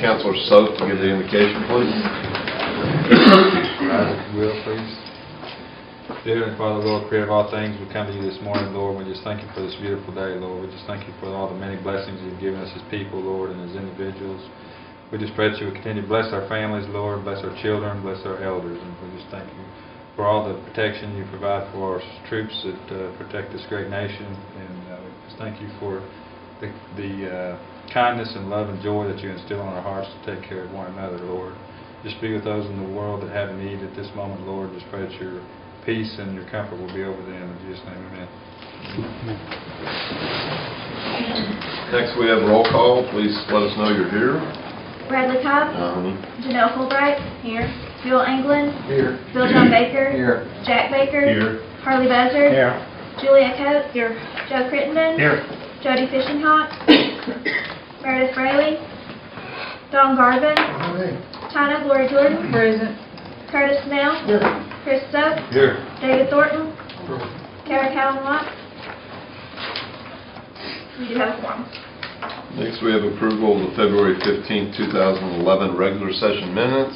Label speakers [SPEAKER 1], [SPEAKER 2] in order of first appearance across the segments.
[SPEAKER 1] Councilor Soap to give the invocation, please.
[SPEAKER 2] Rise if you will, please. Dear Heavenly Father, Lord, creator of all things, we come to you this morning, Lord. We just thank you for this beautiful day, Lord. We just thank you for all the many blessings you've given us as people, Lord, and as individuals. We just pray that you would continue to bless our families, Lord, bless our children, bless our elders. And we just thank you for all the protection you provide for our troops that protect this great nation. And we just thank you for the kindness and love and joy that you instill in our hearts to take care of one another, Lord. Just be with those in the world that have need at this moment, Lord. Just pray that your peace and your comfort will be over them. In Jesus' name, amen.
[SPEAKER 1] Next, we have roll call. Please let us know you're here.
[SPEAKER 3] Bradley Cobb. Janelle Fulbright. Here. Bill England.
[SPEAKER 4] Here.
[SPEAKER 3] Bill John Baker.
[SPEAKER 4] Here.
[SPEAKER 3] Jack Baker.
[SPEAKER 1] Here.
[SPEAKER 3] Harley Buzzard.
[SPEAKER 4] Here.
[SPEAKER 3] Julia Coates. Here. Joe Crittenden.
[SPEAKER 4] Here.
[SPEAKER 3] Jody Fishinghawk. Meredith Fraley. Don Garvin. China Glory Jordan.
[SPEAKER 5] Present.
[SPEAKER 3] Curtis Snell. Chris Stuck.
[SPEAKER 2] Here.
[SPEAKER 3] David Thornton. Kara Callan Watts. We do have a quorum.
[SPEAKER 1] Next, we have approval of the February 15, 2011 regular session minutes.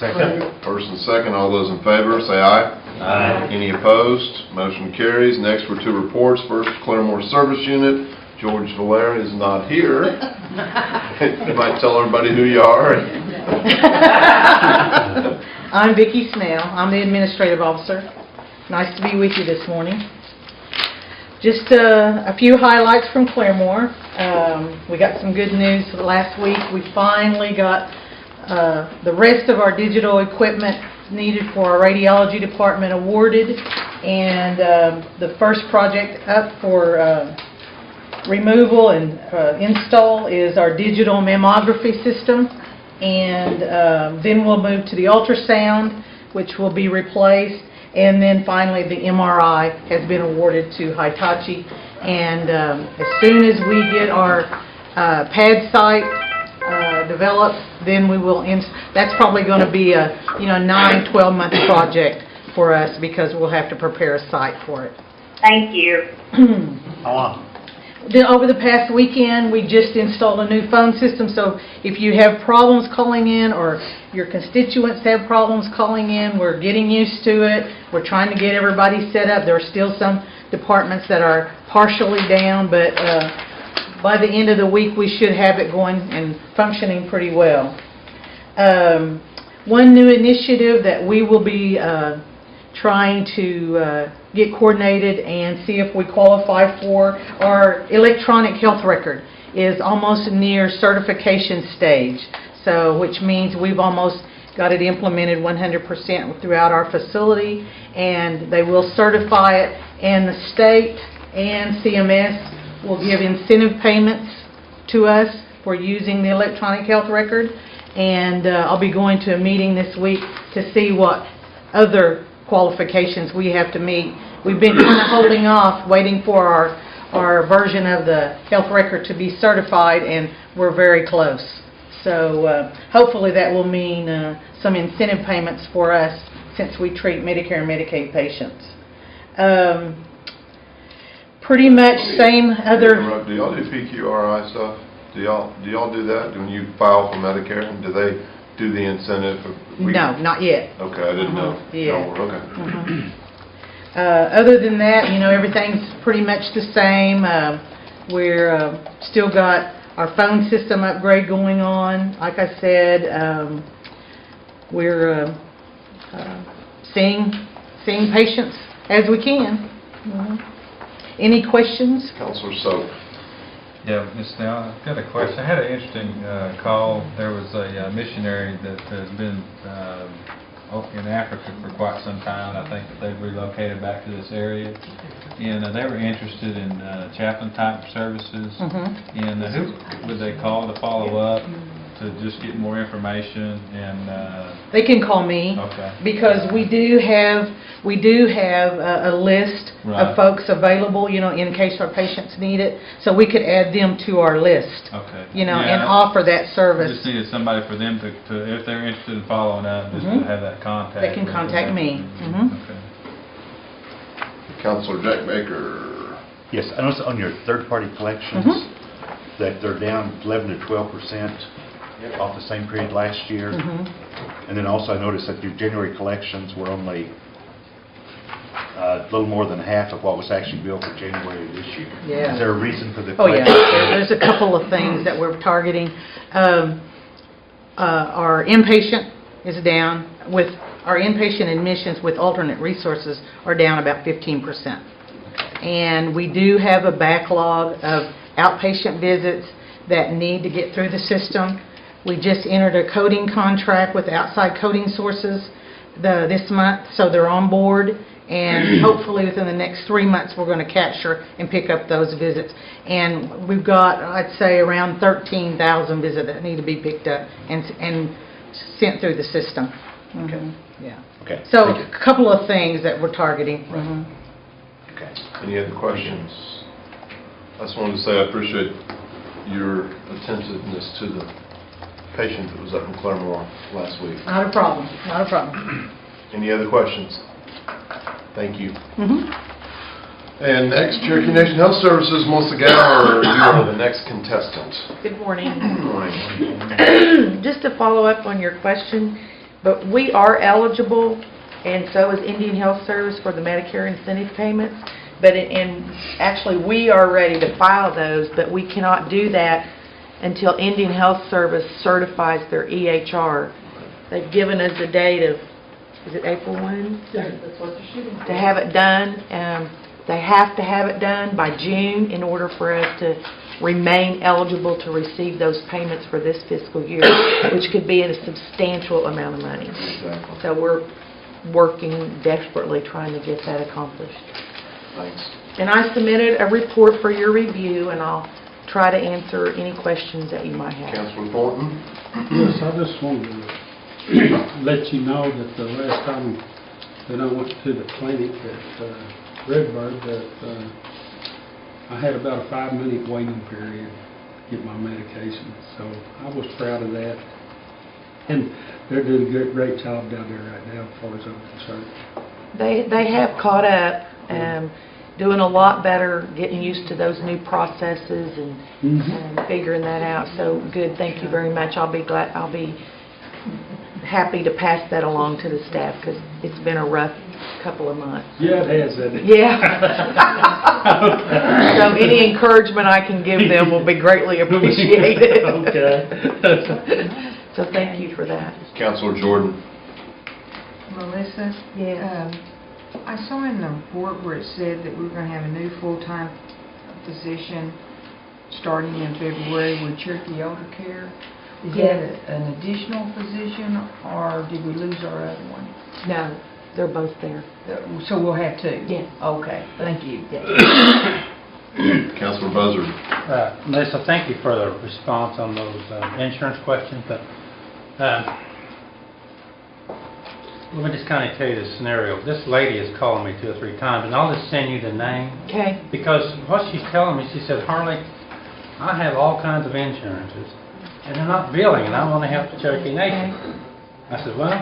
[SPEAKER 4] Second.
[SPEAKER 1] First and second, all those in favor, say aye.
[SPEAKER 4] Aye.
[SPEAKER 1] Any opposed? Motion carries. Next, for two reports. First, Claremore Service Unit. George Valera is not here. You might tell everybody who you are.
[SPEAKER 5] I'm Vicki Snell. I'm the administrative officer. Nice to be with you this morning. Just a few highlights from Claremore. We got some good news last week. We finally got the rest of our digital equipment needed for our radiology department awarded, and the first project up for removal and install is our digital mammography system, and then we'll move to the ultrasound, which will be replaced, and then finally the MRI has been awarded to Hitachi, and as soon as we get our pad site developed, then we will that's probably going to be a 9-12 month project for us, because we'll have to prepare a site for it.
[SPEAKER 6] Thank you.
[SPEAKER 5] Then over the past weekend, we just installed a new phone system, so if you have problems calling in or your constituents have problems calling in, we're getting used to it. We're trying to get everybody set up. There are still some departments that are partially down, but by the end of the week, we should have it going and functioning pretty well. One new initiative that we will be trying to get coordinated and see if we qualify for our electronic health record is almost near certification stage. So, which means we've almost got it implemented 100% throughout our facility, and they will certify it, and the state and CMS will give incentive payments to us for using the electronic health record. And I'll be going to a meeting this week to see what other qualifications we have to meet. We've been kind of holding off, waiting for our version of the health record to be certified, and we're very close. So hopefully that will mean some incentive payments for us, since we treat Medicare and Medicaid patients. Pretty much same other...
[SPEAKER 1] Do y'all do PQRI stuff? Do y'all do that when you file for Medicare? Do they do the incentive?
[SPEAKER 5] No, not yet.
[SPEAKER 1] Okay, I didn't know.
[SPEAKER 5] Yeah.
[SPEAKER 1] No, okay.
[SPEAKER 5] Other than that, everything's pretty much the same. We're still got our phone system upgrade going on. Like I said, we're seeing patients as we can. Any questions?
[SPEAKER 1] Councilor Soap.
[SPEAKER 2] Yeah, Ms. Snell, I've got a question. I had an interesting call. There was a missionary that has been in Africa for quite some time. I think that they've relocated back to this area, and they were interested in chaplain type services. And who would they call to follow up, to just get more information? And
[SPEAKER 5] they can call me.
[SPEAKER 2] Okay.
[SPEAKER 5] Because we do have a list of folks available, in case our patients need it. So we could add them to our list.
[SPEAKER 2] Okay.
[SPEAKER 5] And offer that service.
[SPEAKER 2] I just needed somebody for them to if they're interested in following up, just to have that contact.
[SPEAKER 5] They can contact me.
[SPEAKER 2] Okay.
[SPEAKER 1] Councilor Jack Baker.
[SPEAKER 4] Yes, I noticed on your third-party collections that they're down 11 to 12%, off the same period last year. And then also I noticed that your January collections were only a little more than half of what was actually billed for January of this year.
[SPEAKER 5] Yeah.
[SPEAKER 4] Is there a reason for the
[SPEAKER 5] Oh, yeah,
[SPEAKER 4] collection?
[SPEAKER 5] there's a couple of things that we're targeting. Our inpatient is down with, our inpatient admissions with alternate resources are down about 15%. And we do have a backlog of outpatient visits that need to get through the system. We just entered a coding contract with outside coding sources this month, so they're on board. And hopefully within the next 3 months, we're going to capture and pick up those visits. And we've got, I'd say, around 13,000 visits that need to be picked up and sent through the system.
[SPEAKER 4] Okay.
[SPEAKER 5] Yeah.
[SPEAKER 4] Okay.
[SPEAKER 5] So
[SPEAKER 4] Thank you.
[SPEAKER 5] a couple of things that we're targeting.
[SPEAKER 4] Okay.
[SPEAKER 1] Any other questions? I just wanted to say I appreciate your attentiveness to the patient that was up in Claremore last week.
[SPEAKER 5] Not a problem, not a problem.
[SPEAKER 1] Any other questions? Thank you. And next, Cherokee Nation Health Services, Melissa Gower, you are the next contestant.
[SPEAKER 6] Good morning.
[SPEAKER 1] Good morning.
[SPEAKER 6] Just to follow up on your question, but we are eligible, and so is Indian Health Service for the Medicare incentive payments. But actually, we are ready to file those, but we cannot do that until Indian Health Service certifies their EHR. They've given us a date of, is it April 1?
[SPEAKER 5] That's what they're shooting for.
[SPEAKER 6] To have it done. They have to have it done by June in order for us to remain eligible to receive those payments for this fiscal year, which could be a substantial amount of money.
[SPEAKER 1] Exactly.
[SPEAKER 6] So we're working desperately trying to get that accomplished.
[SPEAKER 1] Thanks.
[SPEAKER 6] And I submitted a report for your review, and I'll try to answer any questions that you might have.
[SPEAKER 1] Councilor Thornton?
[SPEAKER 7] Yes, I just wanted to let you know that the last time that I went to the clinic at Redbird, that I had about a 5-minute waiting period to get my medication. So I was proud of that. And they're doing a great job down there right now as far as I'm concerned.
[SPEAKER 6] They have caught up, doing a lot better, getting used to those new processes and figuring that out. So good, thank you very much. I'll be happy to pass that along to the staff because it's been a rough couple of months.
[SPEAKER 7] Yeah, it has, hasn't it?
[SPEAKER 6] Yeah. So any encouragement I can give them will be greatly appreciated.
[SPEAKER 7] Okay.
[SPEAKER 6] So thank you for that.
[SPEAKER 1] Councilor Jordan?
[SPEAKER 8] Melissa?
[SPEAKER 6] Yes.
[SPEAKER 8] I saw in the report where it said that we were going to have a new full-time position starting in February with Cherokee Elder Care. Is
[SPEAKER 6] Yes.
[SPEAKER 8] that an additional position, or did we lose our other one?
[SPEAKER 6] No, they're both there.
[SPEAKER 8] So we'll have two?
[SPEAKER 6] Yes.
[SPEAKER 8] Okay, thank you.
[SPEAKER 1] Councilor Buzzard?
[SPEAKER 9] Melissa, thank you for the response on those insurance questions, but let me just kind of tell you the scenario. This lady has called me 2 or 3 times, and I'll just send you the name.
[SPEAKER 6] Okay.
[SPEAKER 9] Because what she's telling me, she said, Harley, I have all kinds of insurances, and they're not billing, and I want to help the Cherokee Nation. I said, well,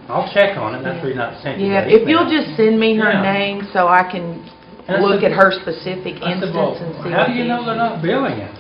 [SPEAKER 9] I'll check on it, and that's the reason I sent you
[SPEAKER 6] Yeah,
[SPEAKER 9] that
[SPEAKER 6] if you'll
[SPEAKER 9] email.
[SPEAKER 6] just send me her
[SPEAKER 9] Yeah.
[SPEAKER 6] name so I can
[SPEAKER 9] And I
[SPEAKER 6] look
[SPEAKER 9] said-
[SPEAKER 6] at her specific
[SPEAKER 9] I said,
[SPEAKER 6] instance
[SPEAKER 9] well,
[SPEAKER 6] and see
[SPEAKER 9] how
[SPEAKER 6] what
[SPEAKER 9] do you
[SPEAKER 6] the
[SPEAKER 9] know they're
[SPEAKER 6] issue
[SPEAKER 9] not billing it?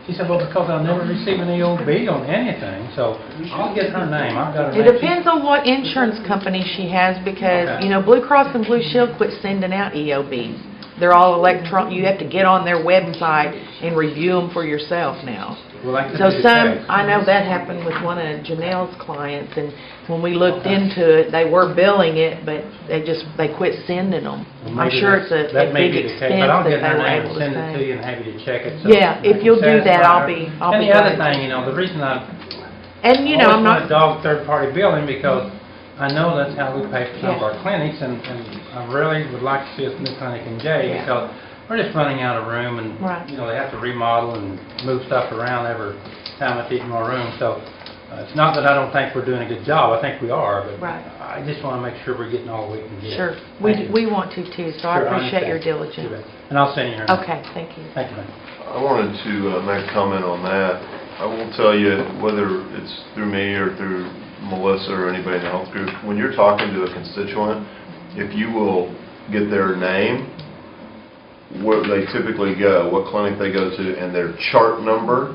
[SPEAKER 9] She said, well, because I'll never receive an EOB on anything, so I'll get her name. I've got her
[SPEAKER 6] It
[SPEAKER 9] name.
[SPEAKER 6] depends on what insurance company she has because,
[SPEAKER 9] Okay.
[SPEAKER 6] you know, Blue Cross and Blue Shield quit sending out EOBs. They're all electronic. You have to get on their website and review them for yourself now.
[SPEAKER 9] Well, that could
[SPEAKER 6] So
[SPEAKER 9] be the
[SPEAKER 6] some,
[SPEAKER 9] case.
[SPEAKER 6] I know that happened with one of Janelle's clients, and when we looked into it, they were billing it, but they quit sending them.
[SPEAKER 9] Well,
[SPEAKER 6] I'm
[SPEAKER 9] maybe
[SPEAKER 6] sure it's a
[SPEAKER 9] that may
[SPEAKER 6] big
[SPEAKER 9] be the case,
[SPEAKER 6] expense
[SPEAKER 9] but I'll
[SPEAKER 6] that
[SPEAKER 9] get
[SPEAKER 6] they
[SPEAKER 9] her
[SPEAKER 6] were
[SPEAKER 9] name
[SPEAKER 6] able
[SPEAKER 9] and
[SPEAKER 6] to
[SPEAKER 9] send it to you
[SPEAKER 6] say.
[SPEAKER 9] and have you to check it. so
[SPEAKER 6] Yeah, if
[SPEAKER 9] I can
[SPEAKER 6] you'll do that,
[SPEAKER 9] satisfy
[SPEAKER 6] I'll
[SPEAKER 9] her.
[SPEAKER 6] be
[SPEAKER 9] And the other
[SPEAKER 6] glad.
[SPEAKER 9] thing, you know, the reason I
[SPEAKER 6] And, you know, I'm
[SPEAKER 9] always want to
[SPEAKER 6] not,
[SPEAKER 9] dog third-party billing because I know that's how we pay for some of
[SPEAKER 6] Yeah.
[SPEAKER 9] our clinics, and I really would like to see us new clinic in Jay
[SPEAKER 6] Yeah.
[SPEAKER 9] because we're just running out of room, and
[SPEAKER 6] Right.
[SPEAKER 9] you know they have to remodel and move stuff around every time I need more room. So it's not that I don't think we're doing a good job. I think we are, but
[SPEAKER 6] Right.
[SPEAKER 9] I just want to make sure we're getting all we can get.
[SPEAKER 6] sure,
[SPEAKER 9] Thank you.
[SPEAKER 6] we want to too, so I
[SPEAKER 9] Sure,
[SPEAKER 6] appreciate your
[SPEAKER 9] understand.
[SPEAKER 6] diligence.
[SPEAKER 9] You bet. And I'll send you her.
[SPEAKER 6] Okay, thank you.
[SPEAKER 9] Thank you, ma'am.
[SPEAKER 1] I wanted to make a comment on that. I will tell you, whether it's through me or through Melissa or anybody in the health group, when you're talking to a constituent, if you will get their name, where they typically go, what clinic they go to, and their chart number,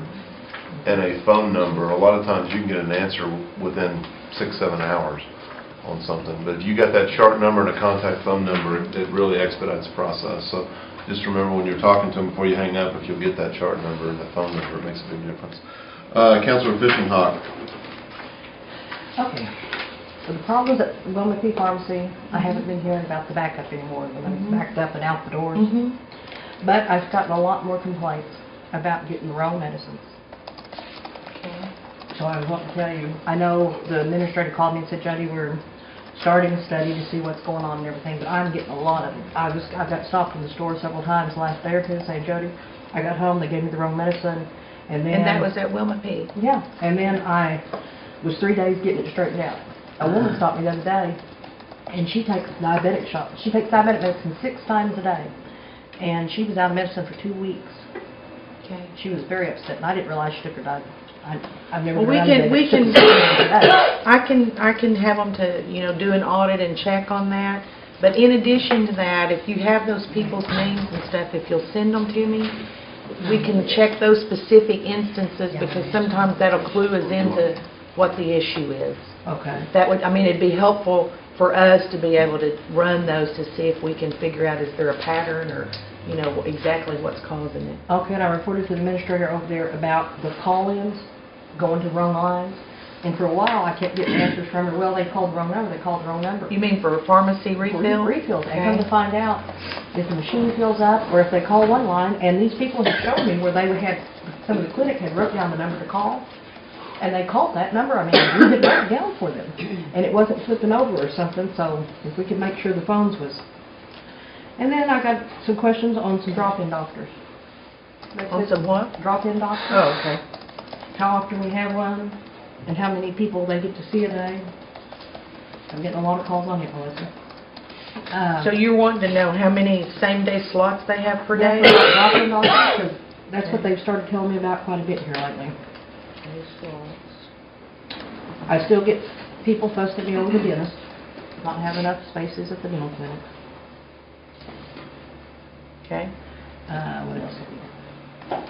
[SPEAKER 1] and a phone number, a lot of times you can get an answer within 6-7 hours on something. But if you got that chart number and a contact phone number, it really expedites the process. So just remember when you're talking to them before you hang up, if you'll get that chart number and that phone number, it makes a big difference. Councilor Fishing Hawk.
[SPEAKER 10] Okay. So the problems at Wilmington Pharmacy, I haven't been hearing about the backup anymore, when it's backed up and out the doors. But I've gotten a lot more complaints about getting the wrong medicines. So I was wanting to tell you, I know the administrator called me and said, Jody, we're starting a study to see what's going on and everything, but I'm getting a lot of it. I got stopped in the store several times the last day or two and saying, Jody, I got home, they gave me the wrong medicine, and then...
[SPEAKER 6] And that was at Wilmington?
[SPEAKER 10] Yeah, and then I was 3 days getting it straightened out. A woman stopped me the other day, and she takes diabetic shots. She takes diabetic medicine 6 times a day, and she was out of medicine for 2 weeks.
[SPEAKER 6] Okay.
[SPEAKER 10] She was very upset, and I didn't realize she took her diabetic. I've never
[SPEAKER 6] Well,
[SPEAKER 10] been around
[SPEAKER 6] we can, I can have them to, do an audit and check on that. But in addition to that, if you have those people's names and stuff, if you'll send them to me, we can check those specific instances, because sometimes that'll clue us into what the issue is.
[SPEAKER 10] Okay.
[SPEAKER 6] That would, it'd be helpful for us to be able to run those to see if we can figure out, is there a pattern or, exactly what's causing it.
[SPEAKER 10] Okay, and I reported to the administrator over there about the call-ins going to wrong lines. And for a while, I kept getting answers from her, well, they called the wrong number, they called the wrong number.
[SPEAKER 6] You mean for pharmacy refill?
[SPEAKER 10] Refills.
[SPEAKER 6] Okay.
[SPEAKER 10] And come to find out, if the machine fills up, or if they call one line, and these people have shown me where they had, some of the clinic had wrote down the number to call, and they called that number, we had wrote it down for them. And it wasn't flipping over or something, so if we could make sure the phones was... And then I got some questions on some drop-in doctors.
[SPEAKER 6] On some what?
[SPEAKER 10] Drop-in doctors.
[SPEAKER 6] Oh, okay.
[SPEAKER 10] How often we have one, and how many people they get to see a day. I'm getting a lot of calls on it, Melissa.
[SPEAKER 6] So you're wanting to know how many same-day slots they have per day?
[SPEAKER 10] Drop-in doctors, 'cause that's what they've started telling me about quite a bit here lately. I still get people fussing at me over the dentist, not having enough spaces at the dental clinic.
[SPEAKER 6] Okay.
[SPEAKER 10] What else have we got?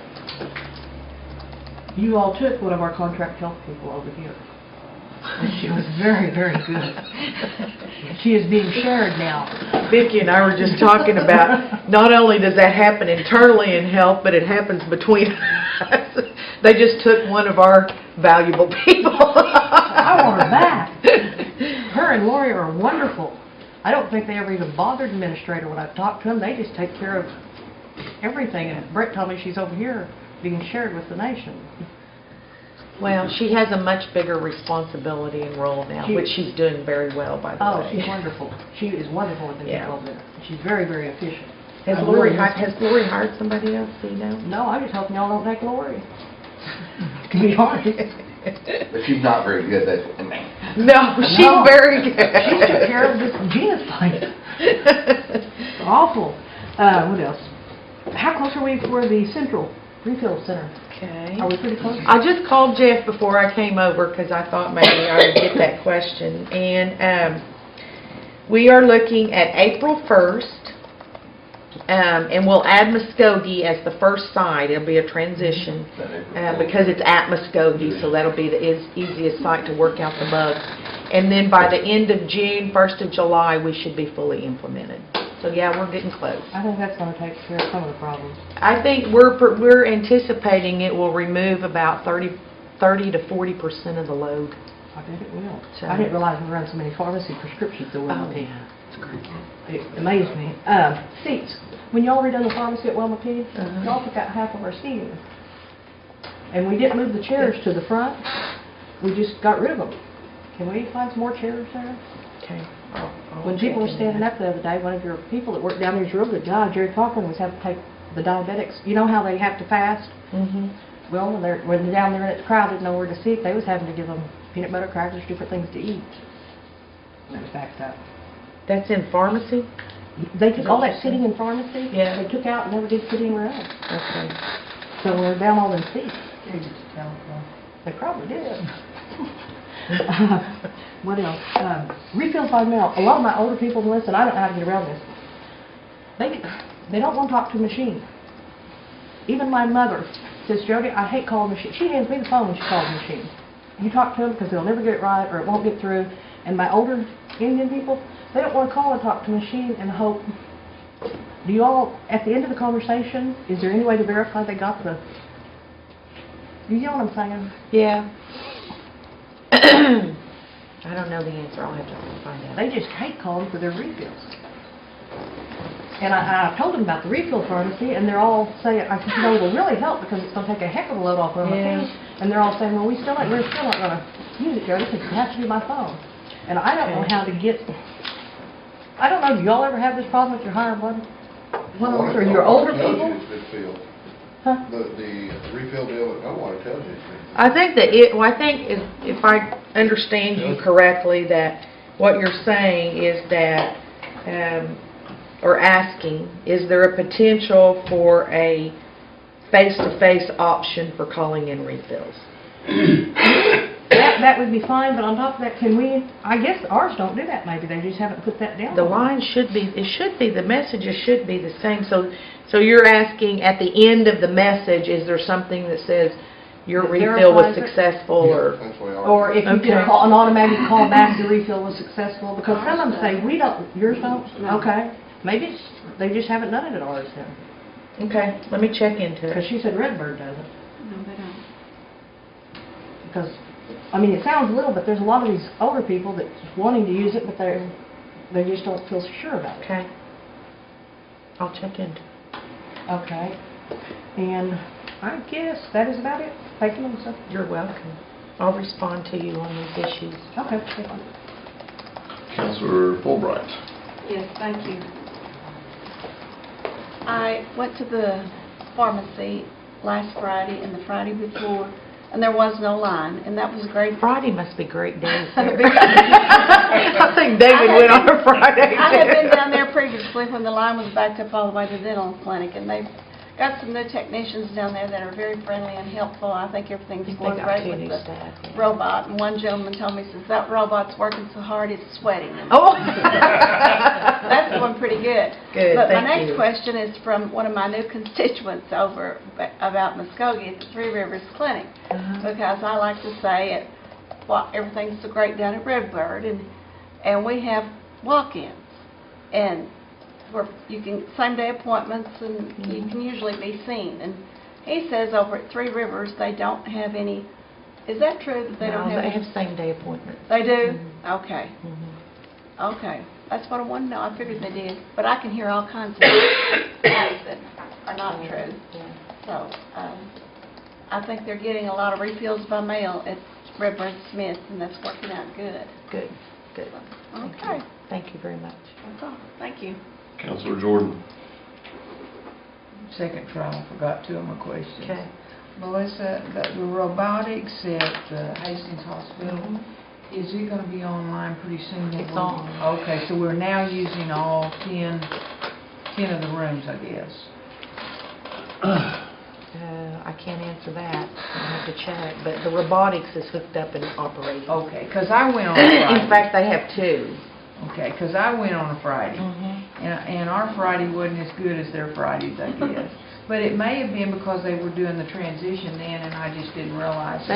[SPEAKER 10] You all took one of our contract health people over here. And she was very, very good. She is being shared now.
[SPEAKER 6] Vicki and I were just talking about, not only does that happen internally in health, but it happens between us. They just took one of our valuable people.
[SPEAKER 10] I want her back. Her and Lori are wonderful. I don't think they ever even bothered the administrator when I've talked to them. They just take care of everything. And Brett told me she's over here being shared with the nation.
[SPEAKER 6] Well, she has a much bigger responsibility and role now, which she's doing very well, by the way.
[SPEAKER 10] Oh, she's wonderful. She is wonderful with the people over there. She's very, very efficient.
[SPEAKER 6] Has Lori hired somebody else, do you know?
[SPEAKER 10] No, I'm just hoping y'all don't take Lori. To be honest.
[SPEAKER 11] But she's not very good, that's what I mean.
[SPEAKER 6] No, she's very good.
[SPEAKER 10] She took care of this Gina's place. Awful. What else? How close are we for the central refill center?
[SPEAKER 6] Okay.
[SPEAKER 10] Are we pretty close?
[SPEAKER 6] I just called Jeff before I came over because I thought maybe I would get that question. And we are looking at April 1st. And we'll add Muskogee as the first site. It'll be a transition because it's at Muskogee, so that'll be the easiest site to work out the bugs. And then by the end of June, 1st of July, we should be fully implemented. So yeah, we're getting close.
[SPEAKER 10] I think that's going to take care of some of the problems.
[SPEAKER 6] I think we're anticipating it will remove about 30 to 40% of the load.
[SPEAKER 10] I bet it will.
[SPEAKER 6] So,
[SPEAKER 10] I didn't realize we run so many pharmacy prescriptions that we're
[SPEAKER 6] oh yeah, it's great.
[SPEAKER 10] It amazed me. Seats. When y'all redone the pharmacy at Wilma P, y'all took out half of our seating. And we didn't move the chairs to the front. We just got rid of them. Can we find some more chairs there?
[SPEAKER 6] Okay.
[SPEAKER 10] When people were standing up the other day, one of your people that worked down there is a real good guy, Jerry Cochran, was having to take the diabetics. You know how they have to fast?
[SPEAKER 6] Mm-hmm.
[SPEAKER 10] Well, when they're down there and it's crowded, nowhere to sit, they was having to give them peanut butter crackers, different things to eat. They was backed up.
[SPEAKER 6] That's in pharmacy?
[SPEAKER 10] They took all that sitting in pharmacy.
[SPEAKER 6] Yeah.
[SPEAKER 10] They took out and never did sit anywhere else.
[SPEAKER 6] Okay.
[SPEAKER 10] So we're down all in seats. They probably did. What else? Refills by mail. A lot of my older people, Melissa, and I don't know how to get around this. They don't want to talk to a machine. Even my mother says, Jody, I hate calling the machine. She hands me the phone when she calls the machine. You talk to them because they'll never get it right or it won't get through. And my older Indian people, they don't want to call and talk to the machine and hope. Do you all, at the end of the conversation, is there any way to verify they got the... You know what I'm saying?
[SPEAKER 6] Yeah. I don't know the answer. I'll have to find out.
[SPEAKER 10] They just hate calling for their refills. And I told them about the refill pharmacy, and they're all saying, I said, you know, it'll really help because it's going to take a heck of a load off of my
[SPEAKER 6] Yeah.
[SPEAKER 10] phone. And they're all saying, well, we're still not going to use it, Jody, because it has to be my phone. And I don't know how to get... I don't know, do y'all ever have this problem with your higher blood? Or your older people? Huh?
[SPEAKER 12] The refill deal, I want to tell you.
[SPEAKER 6] I think that I think if I understand you correctly, that what you're saying is that, or asking, is there a potential for a face-to-face option for calling in refills?
[SPEAKER 10] That would be fine, but on top of that, can we, I guess ours don't do that maybe, they just haven't put that down.
[SPEAKER 6] The line should be, the messages should be the same. So you're asking at the end of the message, is there something that says your
[SPEAKER 10] That
[SPEAKER 6] refill was
[SPEAKER 10] verifies it?
[SPEAKER 6] successful or?
[SPEAKER 12] That's the way ours
[SPEAKER 10] Or if you
[SPEAKER 6] Okay.
[SPEAKER 10] get an automatic call back, the refill was successful, because some of them say, we don't, yours don't? Okay, maybe they just haven't done it at ours then.
[SPEAKER 6] Okay, let me check into
[SPEAKER 10] Because
[SPEAKER 6] it.
[SPEAKER 10] she said Redbird does it.
[SPEAKER 3] No, they don't.
[SPEAKER 10] Because, I mean, it sounds little, but there's a lot of these older people that's wanting to use it, but they just don't feel sure about it.
[SPEAKER 6] Okay. I'll check into it.
[SPEAKER 10] Okay. And I guess that is about it. Thank you, Melissa.
[SPEAKER 6] You're welcome. I'll respond to you on these issues.
[SPEAKER 10] Okay, thank you.
[SPEAKER 1] Councilor Fulbright.
[SPEAKER 13] Yes, thank you. I went to the pharmacy last Friday and the Friday before, and there was no line, and that was great.
[SPEAKER 6] Friday must be great days there. I think David went on a Friday.
[SPEAKER 13] I had been down there previously when the line was backed up all the way to the dental clinic, and they've got some new technicians down there that are very friendly and helpful. I think everything's
[SPEAKER 6] They
[SPEAKER 13] going
[SPEAKER 6] got
[SPEAKER 13] great
[SPEAKER 6] 2
[SPEAKER 13] with
[SPEAKER 6] new
[SPEAKER 13] the
[SPEAKER 6] staff. Yeah.
[SPEAKER 13] robot. And one gentleman told me, says, that robot's working so hard it's sweating him.
[SPEAKER 6] Oh.
[SPEAKER 13] That's going pretty good.
[SPEAKER 6] Good,
[SPEAKER 13] But my
[SPEAKER 6] thank
[SPEAKER 13] next
[SPEAKER 6] you.
[SPEAKER 13] question is from one of my new constituents over about Muskogee at the Three Rivers Clinic. Because I like to say it, well, everything's so great down at Redbird, and we have walk-ins, and where you can same-day appointments, and you can usually be seen. And he says over at Three Rivers they don't have any. Is that true that they don't have?
[SPEAKER 6] They
[SPEAKER 13] any?
[SPEAKER 6] have same-day appointments.
[SPEAKER 13] They do?
[SPEAKER 6] Mhm.
[SPEAKER 13] Okay.
[SPEAKER 6] Mhm.
[SPEAKER 13] Okay. That's what I wanted to know. I figured they did. But I can hear all kinds of things that are not true.
[SPEAKER 6] Yeah.
[SPEAKER 13] So, I think they're getting a lot of refills by mail at Redbird Smith, and that's working out good.
[SPEAKER 6] Good, good. Thank
[SPEAKER 13] Okay.
[SPEAKER 6] you. Thank you very much.
[SPEAKER 13] That's all. Thank you.
[SPEAKER 1] Councilor Jordan.
[SPEAKER 8] Second trial, forgot 2 of my questions.
[SPEAKER 6] Okay.
[SPEAKER 8] Melissa, the robotics at Hastings Hospital, is it going to be online pretty soon?
[SPEAKER 6] It's on.
[SPEAKER 8] Okay, so we're now using all 10 of the rooms, I guess.
[SPEAKER 6] I can't answer that. I have to check. But the robotics is hooked up and operating.
[SPEAKER 8] Okay, because I went on Friday.
[SPEAKER 6] In fact, they have 2.
[SPEAKER 8] Okay, because I went on a Friday, and our Friday wasn't as good as their Fridays, I guess. But it may have been because they were doing the transition then, and I just didn't realize it.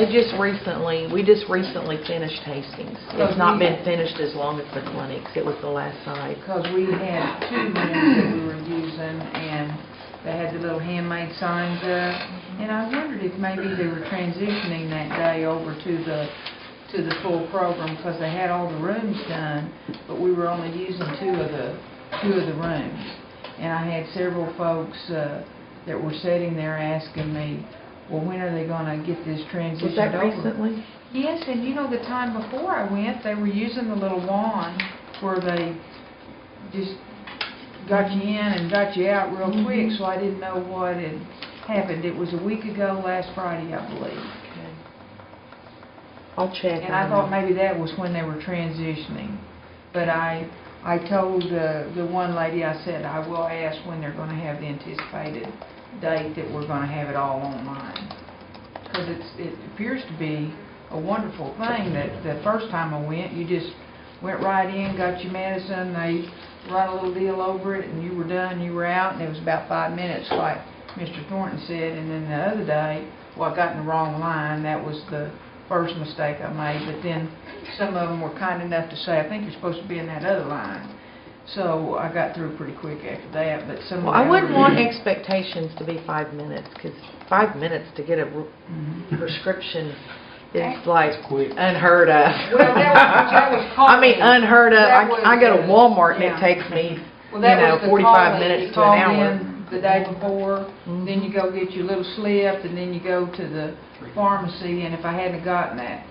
[SPEAKER 6] We just recently finished Hastings. It's not been finished as long as the clinics. It was the last site.
[SPEAKER 8] Because we had 2 rooms that we were using, and they had the little handmade signs up. And I wondered if maybe they were transitioning that day over to the full program, because they had all the rooms done, but we were only using 2 of the rooms. And I had several folks that were sitting there asking me, well, when are they going to get this transition
[SPEAKER 6] Was that
[SPEAKER 8] over?
[SPEAKER 6] recently?
[SPEAKER 8] Yes, and you know, the time before I went, they were using the little wand where they just got you in and got you out real quick, so I didn't know what had happened. It was a week ago, last Friday, I believe.
[SPEAKER 6] Okay. I'll check.
[SPEAKER 8] And I thought maybe that was when they were transitioning. But I told the one lady, I said, I will ask when they're going to have the anticipated date that we're going to have it all online. Because it appears to be a wonderful thing that the first time I went, you just went right in, got your medicine, they run a little deal over it, and you were done, you were out, and it was about 5 minutes, like Mr. Thornton said, and then the other day, well, I got in the wrong line, that was the first mistake I made, but then some of them were kind enough to say, I think you're supposed to be in that other line. So I got through pretty quick after that, but some of the
[SPEAKER 6] Well, I wouldn't want
[SPEAKER 8] elderly-
[SPEAKER 6] expectations to be 5 minutes, because 5 minutes to get a prescription is like unheard of.
[SPEAKER 8] Well, that was
[SPEAKER 6] I mean, unheard of.
[SPEAKER 8] That
[SPEAKER 6] I go to
[SPEAKER 8] was,
[SPEAKER 6] Walmart and
[SPEAKER 8] yeah.
[SPEAKER 6] it takes me,
[SPEAKER 8] Well, that was the
[SPEAKER 6] 45
[SPEAKER 8] call-in.
[SPEAKER 6] minutes
[SPEAKER 8] You
[SPEAKER 6] to an
[SPEAKER 8] called
[SPEAKER 6] hour.
[SPEAKER 8] in the day before, then you go get your little slip, and then you go to the pharmacy, and if I hadn't gotten that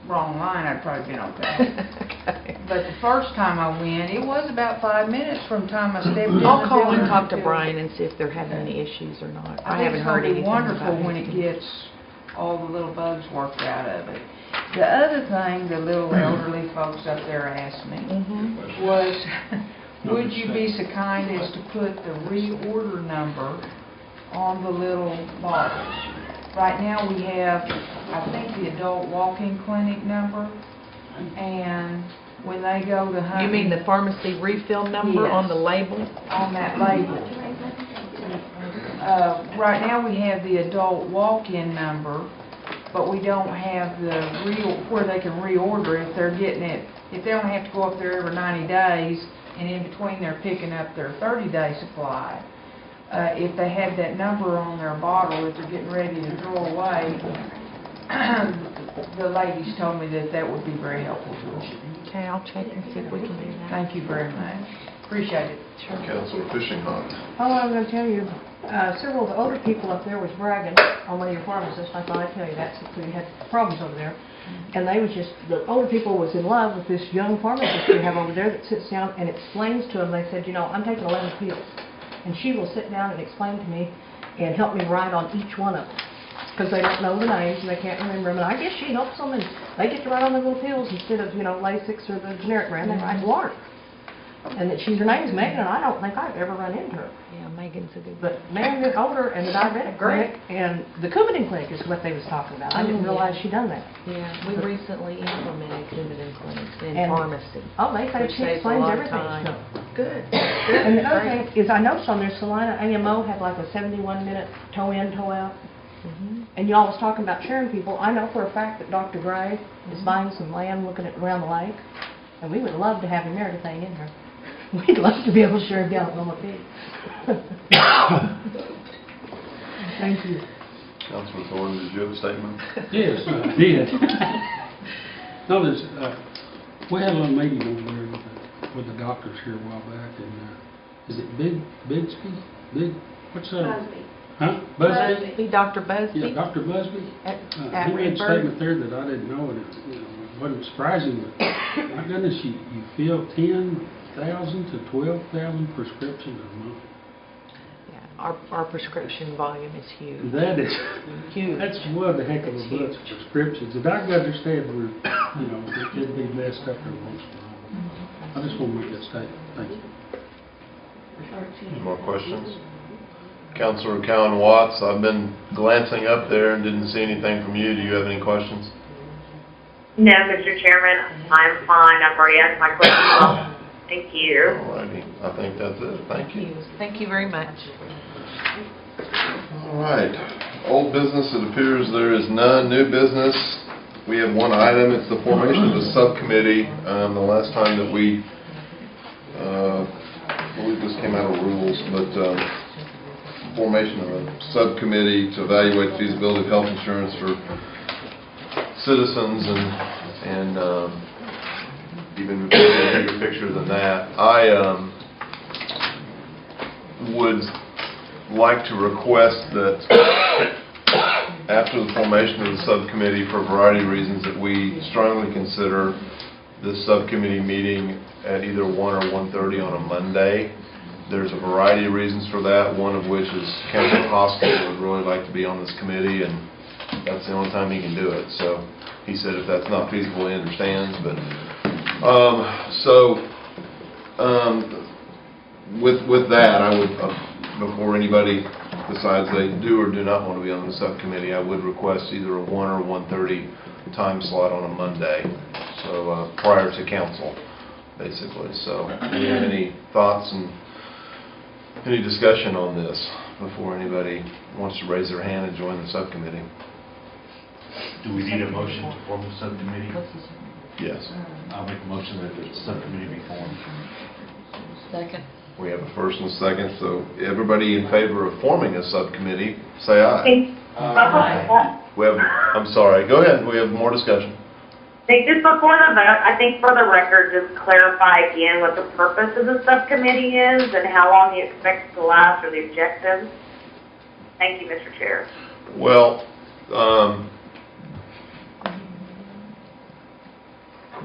[SPEAKER 8] wrong line, I'd probably been okay. But the first time I went, it was about 5 minutes from the time I stepped in the
[SPEAKER 6] I'll call
[SPEAKER 8] building
[SPEAKER 6] and talk to
[SPEAKER 8] until-
[SPEAKER 6] Brian and see if they're having any issues or not. I
[SPEAKER 8] I think
[SPEAKER 6] haven't
[SPEAKER 8] it's
[SPEAKER 6] heard
[SPEAKER 8] going to be
[SPEAKER 6] anything
[SPEAKER 8] wonderful
[SPEAKER 6] about
[SPEAKER 8] when
[SPEAKER 6] it.
[SPEAKER 8] it gets all the little bugs worked out of it. The other thing the little elderly folks up there asked me was, would you be so kind as to put the reorder number on the little bottles? Right now we have, I think, the adult walk-in clinic number, and when they go to hunt...
[SPEAKER 6] You mean the pharmacy refill number on the label?
[SPEAKER 8] On that label. Right now, we have the adult walk-in number, but we don't have the where they can reorder if they're getting it, if they only have to go up there every 90 days, and in between they're picking up their 30-day supply. If they had that number on their bottle that they're getting ready to throw away, the ladies told me that that would be very helpful to us.
[SPEAKER 6] Okay, I'll check and see if we can do that.
[SPEAKER 8] Thank you very much. Appreciate it.
[SPEAKER 1] Councilor Fishing Hunt.
[SPEAKER 10] Oh, I was gonna tell you, several of the older people up there was bragging on one of your pharmacists. I thought I'd tell you that since we had problems over there. And they was just, the older people was in love with this young pharmacist we have over there that sits down and explains to them. They said, you know, I'm taking 11 pills. And she will sit down and explain to me and help me write on each one of them. Because they don't know the names and they can't remember them. And I guess she helps them and they get to write on the little pills instead of, you know, Lasix or the generic brand. They write water. And that her name's Megan, and I don't think I've ever run into her.
[SPEAKER 6] Yeah, Megan's a good
[SPEAKER 10] But man, they're older, and the diabetic clinic, and the Coumadin clinic is what they was talking about. I didn't realize she'd done that.
[SPEAKER 6] Yeah, we recently implemented Coumadin clinics in
[SPEAKER 10] And-
[SPEAKER 6] pharmacy.
[SPEAKER 10] Oh, they say
[SPEAKER 6] Which
[SPEAKER 10] she
[SPEAKER 6] saves a
[SPEAKER 10] explains
[SPEAKER 6] lot of
[SPEAKER 10] everything.
[SPEAKER 6] time.
[SPEAKER 10] So-
[SPEAKER 6] Good.
[SPEAKER 10] And the other
[SPEAKER 6] Great.
[SPEAKER 10] thing is, I noticed on their Salina AMO had like a 71-minute toe in, toe out. And y'all was talking about sharing people. I know for a fact that Dr. Gray is buying some land looking at around the lake, and we would love to have him there to thing in her. We'd love to be able to share a gallon on a pig. Thank you.
[SPEAKER 1] Councilor Thorne, did you have a statement?
[SPEAKER 7] Yes, I did. No, there's, we had a little meeting over there with the doctors here a while back, and, is it what's that?
[SPEAKER 3] Busby.
[SPEAKER 7] Huh? Busby?
[SPEAKER 6] Be Dr. Busby?
[SPEAKER 7] Yeah, Dr. Busby.
[SPEAKER 6] At
[SPEAKER 7] He made a
[SPEAKER 6] Redbird?
[SPEAKER 7] statement there that I didn't know, and it, you know, it wasn't surprising, but my goodness, you fill 10,000 to 12,000 prescriptions a month.
[SPEAKER 6] Yeah, our prescription volume is huge.
[SPEAKER 7] That is,
[SPEAKER 6] Huge.
[SPEAKER 7] that's one heck of a
[SPEAKER 6] It's
[SPEAKER 7] bunch of prescriptions, and I can understand where, you know, it could be messed up every once in a while. I just want to make that statement. Thank you.
[SPEAKER 1] Any more questions? Councilor Cowan Watts, I've been glancing up there and didn't see anything from you. Do you have any questions?
[SPEAKER 14] No, Mr. Chairman, I'm fine. I've already asked my question. Thank you.
[SPEAKER 1] All righty, I think that's it. Thank you.
[SPEAKER 6] Thank you very much.
[SPEAKER 1] All right, old business, it appears there is none. New business, we have one item. It's the formation of a subcommittee. The last time that we, I believe this came out of rules, but formation of a subcommittee to evaluate the feasibility of health insurance for citizens and even a bigger picture than that. I would like to request that after the formation of the subcommittee, for a variety of reasons, that we strongly consider this subcommittee meeting at either 1 or 1:30 on a Monday. There's a variety of reasons for that, one of which is Councilor Hoskins would really like to be on this committee, and that's the only time he can do it. So he said if that's not feasible, he understands. But with that, I would, before anybody decides they do or do not want to be on the subcommittee, I would request either a 1 or 1:30 time slot on a Monday, so prior to council, basically. So do you have any thoughts and any discussion on this before anybody wants to raise their hand and join the subcommittee.
[SPEAKER 4] Do we need a motion to form a subcommittee?
[SPEAKER 1] Yes.
[SPEAKER 4] I'll make a motion that the subcommittee be formed.
[SPEAKER 5] Second.
[SPEAKER 1] We have a first and a second, so everybody in favor of forming a subcommittee, say aye. We have, I'm sorry, go ahead, we have more discussion.
[SPEAKER 14] Just before the vote, I think for the record, just clarify again what the purpose of the subcommittee is and how long you expect it to last or the objectives. Thank you, Mr. Chair.
[SPEAKER 1] Well,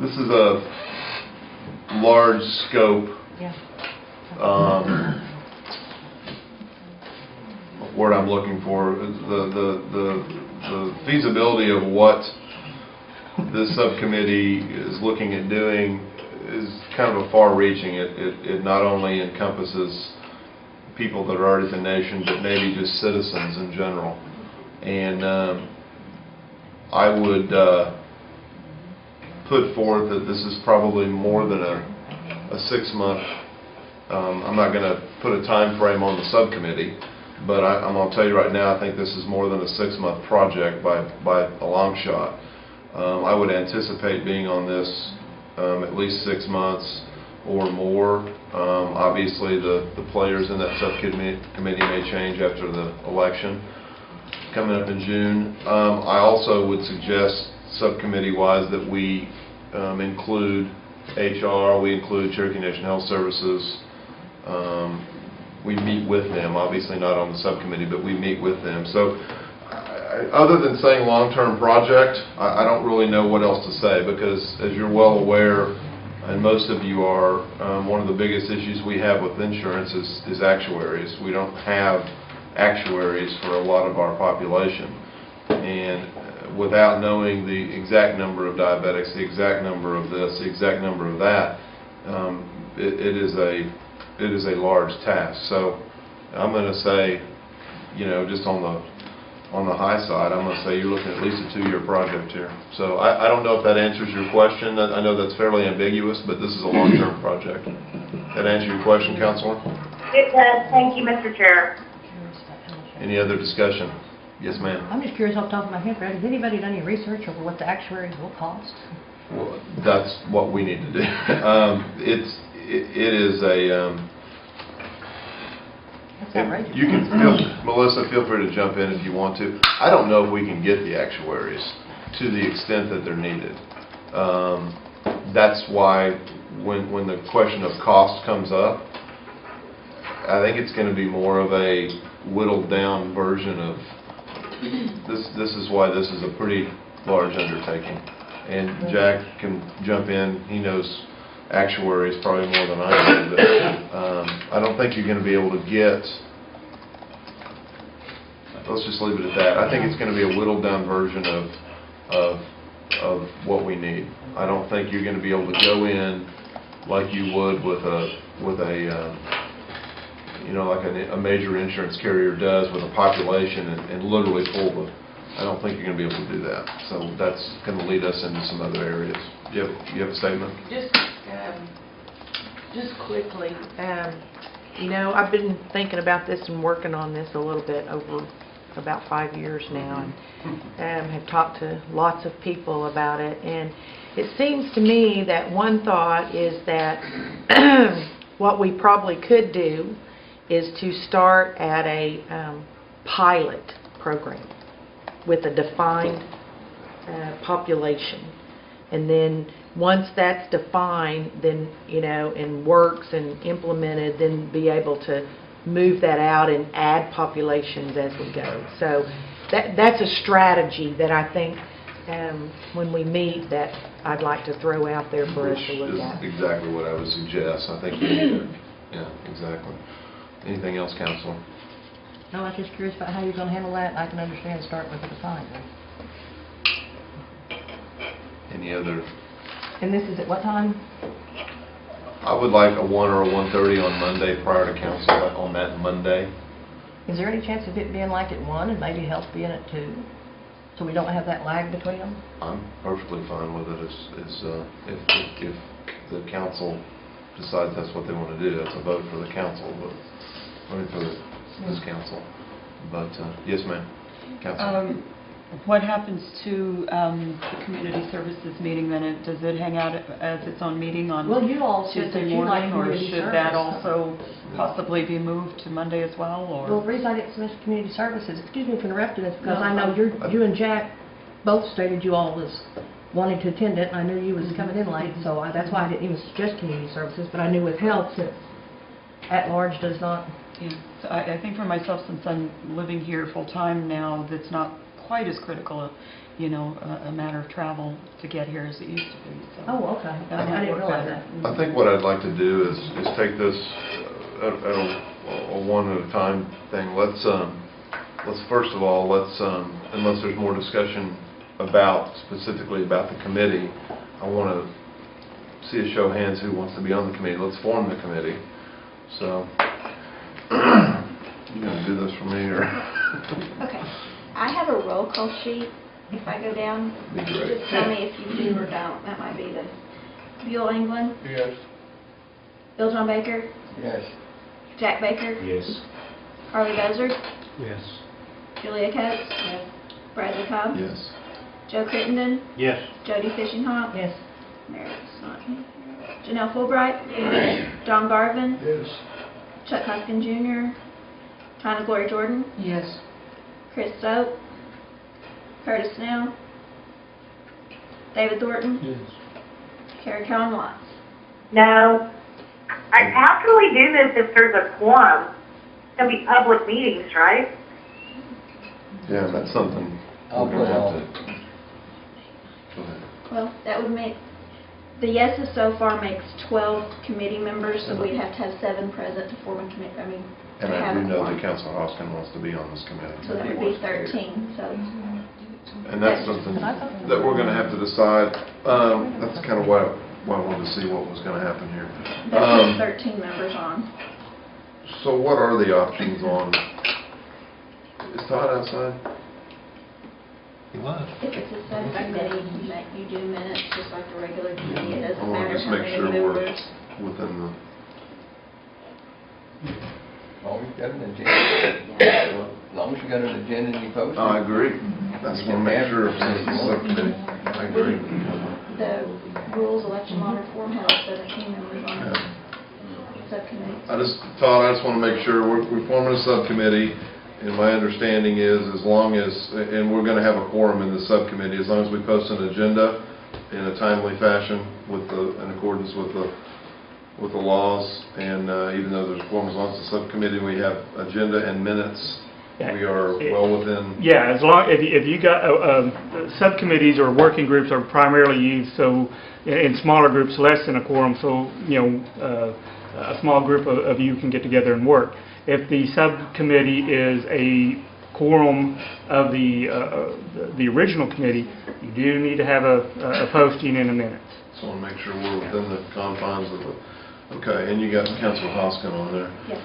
[SPEAKER 1] this is a large scope. Word I'm looking for is the feasibility of what this subcommittee is looking at doing is kind of a far-reaching. It not only encompasses people that are already in the nation, but maybe just citizens in general. And I would put forth that this is probably more than a 6-month. I'm not going to put a time frame on the subcommittee, but I'm going to tell you right now, I think this is more than a 6-month project by a long shot. I would anticipate being on this at least 6 months or more. Obviously, the players in that subcommittee may change after the election coming up in June. I also would suggest subcommittee-wise that we include HR, we include Cherokee Nation Health Services. We meet with them, obviously not on the subcommittee, but we meet with them. So other than saying long-term project, I don't really know what else to say, because as you're well aware, and most of you are, one of the biggest issues we have with insurance is actuaries. We don't have actuaries for a lot of our population. And without knowing the exact number of diabetics, the exact number of this, the exact number of that, it is a large task. So I'm going to say, just on the high side, I'm going to say you're looking at least a 2-year project here. So I don't know if that answers your question. I know that's fairly ambiguous, but this is a long-term project. That answer your question, Counselor?
[SPEAKER 14] It does. Thank you, Mr. Chair.
[SPEAKER 1] Any other discussion? Yes, ma'am.
[SPEAKER 10] I'm just curious off the top of my head, Brad, has anybody done any research over what the actuaries will cost?
[SPEAKER 1] Well, that's what we need to do. It is a...
[SPEAKER 10] That's outrageous.
[SPEAKER 1] You can Melissa, feel free to jump in if you want to. I don't know if we can get the actuaries to the extent that they're needed. That's why when the question of cost comes up, I think it's going to be more of a whittled down version of this is why this is a pretty large undertaking. And Jack can jump in. He knows actuaries probably more than I do, but I don't think you're going to be able to get, let's just leave it at that. I think it's going to be a whittled down version of what we need. I don't think you're going to be able to go in like you would with like a major insurance carrier does with a population and literally pull the, I don't think you're going to be able to do that. So that's going to lead us into some other areas. You have a statement?
[SPEAKER 6] Just quickly, I've been thinking about this and working on this a little bit over about 5 years now, and have talked to lots of people about it. And it seems to me that one thought is that what we probably could do is to start at a pilot program with a defined population. And then once that's defined, then, and works and implemented, then be able to move that out and add populations as we go. So that's a strategy that I think when we meet that I'd like to throw out there for us to look at.
[SPEAKER 1] Which is exactly what I would suggest. I think you need to, yeah, exactly. Anything else, Counselor?
[SPEAKER 10] No, I was just curious about how you're going to handle that. I can understand starting with a defined.
[SPEAKER 1] Any other?
[SPEAKER 10] And this is at what time?
[SPEAKER 1] I would like a 1 or a 1:30 on Monday prior to council on that Monday.
[SPEAKER 10] Is there any chance of it being like at 1 and maybe health being at 2? So we don't have that lag between them?
[SPEAKER 1] I'm perfectly fine with it if the council decides that's what they want to do. That's a vote for the council, but I mean for the this council. But, yes, ma'am. Council.
[SPEAKER 15] What happens to the community services meeting then? Does it hang out as its own meeting on
[SPEAKER 10] Well, you all said that
[SPEAKER 15] Tuesday
[SPEAKER 10] you like
[SPEAKER 15] morning? Or
[SPEAKER 10] community
[SPEAKER 15] should that
[SPEAKER 10] service.
[SPEAKER 15] also possibly be moved to Monday as well?
[SPEAKER 10] Well, the
[SPEAKER 15] Or
[SPEAKER 10] reason I didn't submit to community services, excuse me for interrupting, is because
[SPEAKER 15] No,
[SPEAKER 10] I know
[SPEAKER 15] fine.
[SPEAKER 10] you and Jack both stated you all was wanting to attend it, and I knew you was coming in late, so that's why I didn't even suggest community services, but I knew with health, since at-large does not.
[SPEAKER 15] yeah. So I think for myself, since I'm living here full-time now, that's not quite as critical of, a matter of travel to get here as it used to be. So
[SPEAKER 10] Oh, okay.
[SPEAKER 15] that
[SPEAKER 10] I
[SPEAKER 15] might
[SPEAKER 10] didn't
[SPEAKER 15] work
[SPEAKER 10] realize
[SPEAKER 15] better.
[SPEAKER 10] that.
[SPEAKER 1] I think what I'd like to do is take this at a one at a time thing. Let's first of all, unless there's more discussion specifically about the committee, I want to see a show of hands who wants to be on the committee. Let's form the committee. So, you gonna do this for me, or?
[SPEAKER 3] Okay. I have a roll call sheet. If I go down,
[SPEAKER 1] Be great.
[SPEAKER 3] just tell me if you do or don't. That might be the Buell England,
[SPEAKER 12] Yes.
[SPEAKER 3] Bill John Baker,
[SPEAKER 11] Yes.
[SPEAKER 3] Jack Baker,
[SPEAKER 4] Yes.
[SPEAKER 3] Harley Dozer,
[SPEAKER 9] Yes.
[SPEAKER 3] Julia Coates, Bradley Cobb,
[SPEAKER 1] Yes.
[SPEAKER 3] Joe Crittenden,
[SPEAKER 9] Yes.
[SPEAKER 3] Jody Fishinghop,
[SPEAKER 10] Yes.
[SPEAKER 3] Meredith's not here, Janelle Fulbright, John Garvin,
[SPEAKER 12] Yes.
[SPEAKER 3] Chuck Hoskin Jr., China Glory Jordan,
[SPEAKER 8] Yes.
[SPEAKER 3] Chris Stowe, Curtis Snell, David Thornton,
[SPEAKER 7] Yes.
[SPEAKER 3] Carrie Cowan Watts.
[SPEAKER 14] No. How can we do this if there's a quorum? It's going to be public meetings, right?
[SPEAKER 1] Yeah, that's something
[SPEAKER 11] I'll
[SPEAKER 1] we're gonna
[SPEAKER 11] put
[SPEAKER 1] have
[SPEAKER 11] all-
[SPEAKER 1] to. Go ahead.
[SPEAKER 3] Well, that would make, the yeses so far makes 12 committee members, so we'd have to have 7 present to form a committee, to
[SPEAKER 1] And I
[SPEAKER 3] have
[SPEAKER 1] do
[SPEAKER 3] a
[SPEAKER 1] know
[SPEAKER 3] quorum.
[SPEAKER 1] that Councilor Hoskin wants to be on this committee.
[SPEAKER 3] So that
[SPEAKER 1] He
[SPEAKER 3] would be
[SPEAKER 1] wants to here.
[SPEAKER 3] 13, so.
[SPEAKER 1] And that's something that we're gonna have to decide. That's kind of why I wanted to see what was gonna happen here.
[SPEAKER 3] That puts 13 members on.
[SPEAKER 1] So what are the options on, is Todd outside?
[SPEAKER 2] He was.
[SPEAKER 3] If it's a subcommittee, you do minutes just like a regular committee. It
[SPEAKER 1] I
[SPEAKER 3] doesn't
[SPEAKER 1] wanna
[SPEAKER 3] matter
[SPEAKER 1] just
[SPEAKER 3] how
[SPEAKER 1] make
[SPEAKER 3] many
[SPEAKER 1] sure we're
[SPEAKER 3] members.
[SPEAKER 1] within the,
[SPEAKER 11] As long as you got an agenda. As long as you got an agenda and you post it.
[SPEAKER 1] I agree. That's wanna make sure since the subcommittee, I agree.
[SPEAKER 3] The rules, election law reform has 17 members on the subcommittee.
[SPEAKER 1] Todd, I just want to make sure, we're forming a subcommittee, and my understanding is, as long as, and we're going to have a quorum in the subcommittee, as long as we post an agenda in a timely fashion in accordance with the laws, and even though there's a quorum, as long as the subcommittee, we have agenda and minutes, we are well within.
[SPEAKER 16] Yeah, as long, if you got, subcommittees or working groups are primarily used, so in smaller groups, less than a quorum, so, a small group of you can get together and work. If the subcommittee is a quorum of the original committee, you do need to have a posting in a minute.
[SPEAKER 1] So I want to make sure we're within the confines of okay, and you got Councilor Hoskin on there.
[SPEAKER 3] Yes.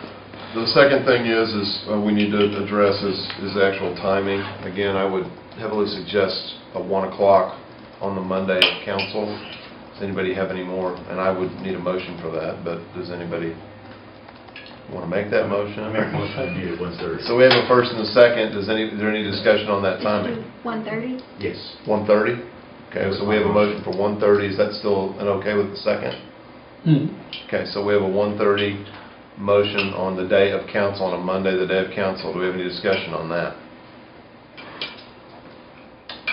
[SPEAKER 1] The second thing is we need to address is the actual timing. Again, I would heavily suggest a 1 o'clock on the Monday council. Does anybody have any more? And I would need a motion for that, but does anybody want to make that motion?
[SPEAKER 4] I make a motion to meet at 1:30.
[SPEAKER 1] So we have a first and a second. Is there any discussion on that timing?
[SPEAKER 3] 1:30?
[SPEAKER 4] Yes.
[SPEAKER 1] 1:30? Okay, so we have a motion for 1:30. Is that still an okay with the second? Okay, so we have a 1:30 motion on the day of council, on a Monday, the day of council. Do we have any discussion on that?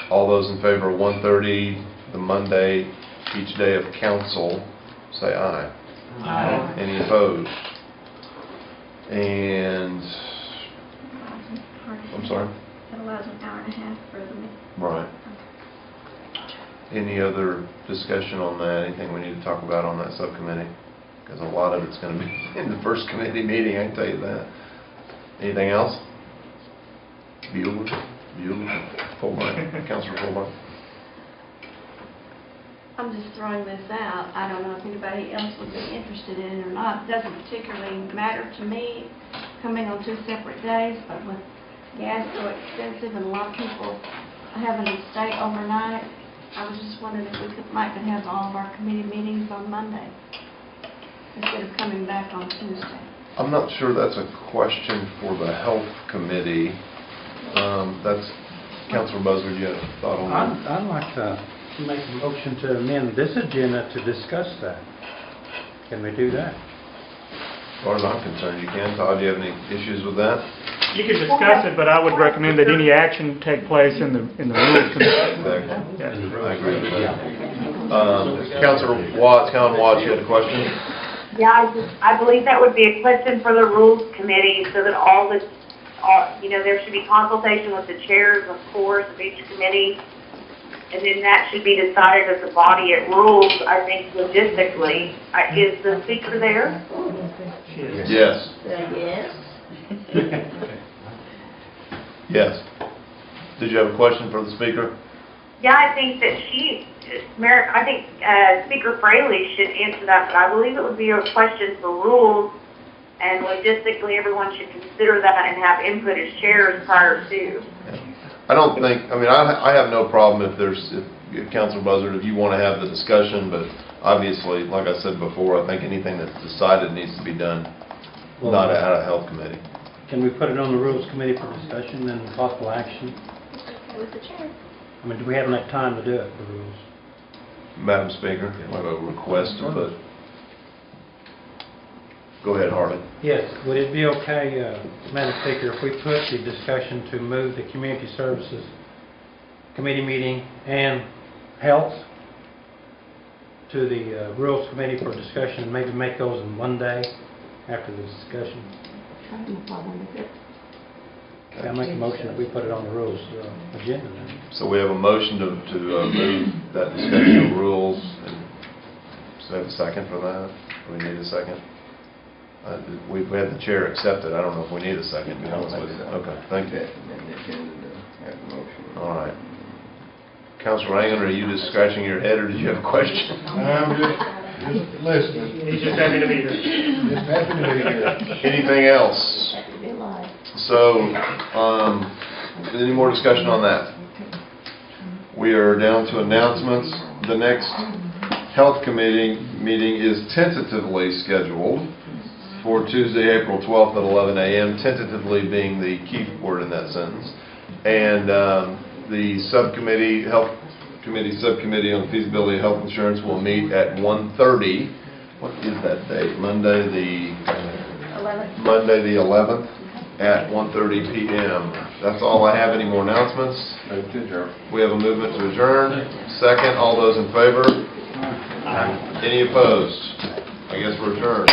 [SPEAKER 1] All those in favor of 1:30, the Monday, each day of council, say aye.
[SPEAKER 10] Aye.
[SPEAKER 1] Any opposed? And, I'm sorry?
[SPEAKER 3] That allows an hour and a half for the meeting.
[SPEAKER 1] Right. Any other discussion on that? Anything we need to talk about on that subcommittee? Because a lot of it's going to be in the first committee meeting, I can tell you that. Anything else? Bueller? Fulbright? Councilor Fulbright?
[SPEAKER 13] I'm just throwing this out. I don't know if anybody else would be interested in it or not. It doesn't particularly matter to me coming on 2 separate days, but with gas so expensive and a lot of people having to stay overnight, I was just wondering if we might have all of our committee meetings on Monday instead of coming back on Tuesday.
[SPEAKER 1] I'm not sure that's a question for the health committee. That's, Councilor Buzzard, you have a thought on that?
[SPEAKER 9] I'd like to make a motion to amend this agenda to discuss that. Can we do that?
[SPEAKER 1] As far as I'm concerned, you can. Todd, do you have any issues with that?
[SPEAKER 16] You can discuss it, but I would recommend that any action take place in the rules committee.
[SPEAKER 1] I agree with that. Councilor Watts, Councilman Watts, you had a question?
[SPEAKER 14] Yeah, I believe that would be a question for the Rules Committee, so that there should be consultation with the chairs, of course, of each committee, and then that should be decided as a body at Rules, I think, logistically. Is the speaker there?
[SPEAKER 1] Yes.
[SPEAKER 3] Yes.
[SPEAKER 1] Yes. Did you have a question for the speaker?
[SPEAKER 14] Yeah, I think that Speaker Fraley should answer that, but I believe it would be a question for Rules, and logistically, everyone should consider that and have input as chairs prior to.
[SPEAKER 1] I don't think, I have no problem if Councilor Buzzard, if you want to have the discussion, but obviously, like I said before, I think anything that's decided needs to be done, not at a health committee.
[SPEAKER 9] Can we put it on the Rules Committee for discussion and possible action?
[SPEAKER 3] Okay with the chair.
[SPEAKER 9] Do we have enough time to do it for Rules?
[SPEAKER 1] Madam Speaker, I have a request to put. Go ahead, Harley.
[SPEAKER 9] Yes, would it be okay, Madam Speaker, if we put the discussion to move the Community Services Committee meeting and Health to the Rules Committee for discussion, and maybe make those in one day after the discussion? I make a motion that we put it on the Rules agenda then.
[SPEAKER 1] So we have a motion to move that discussion of rules, and so have a second for that? Do we need a second? We had the chair accept it. I don't know if we need a second, to be honest with you. Okay, thank you. All right. Councilor Rangan, are you just scratching your head, or did you have a question?
[SPEAKER 12] I'm just listening.
[SPEAKER 16] He's just happy to be here.
[SPEAKER 12] Just happy to be here.
[SPEAKER 1] Anything else? So, any more discussion on that? We are down to announcements. The next Health Committee meeting is tentatively scheduled for Tuesday, April 12th at 11 a.m., tentatively being the key word in that sentence. And the Health Committee Subcommittee on Feasibility of Health Insurance will meet at 1:30. What is that date? Monday the 11th at 1:30 p.m. That's all I have. Any more announcements? We have a movement to adjourn. Second, all those in favor? Any opposed? I guess we're adjourned.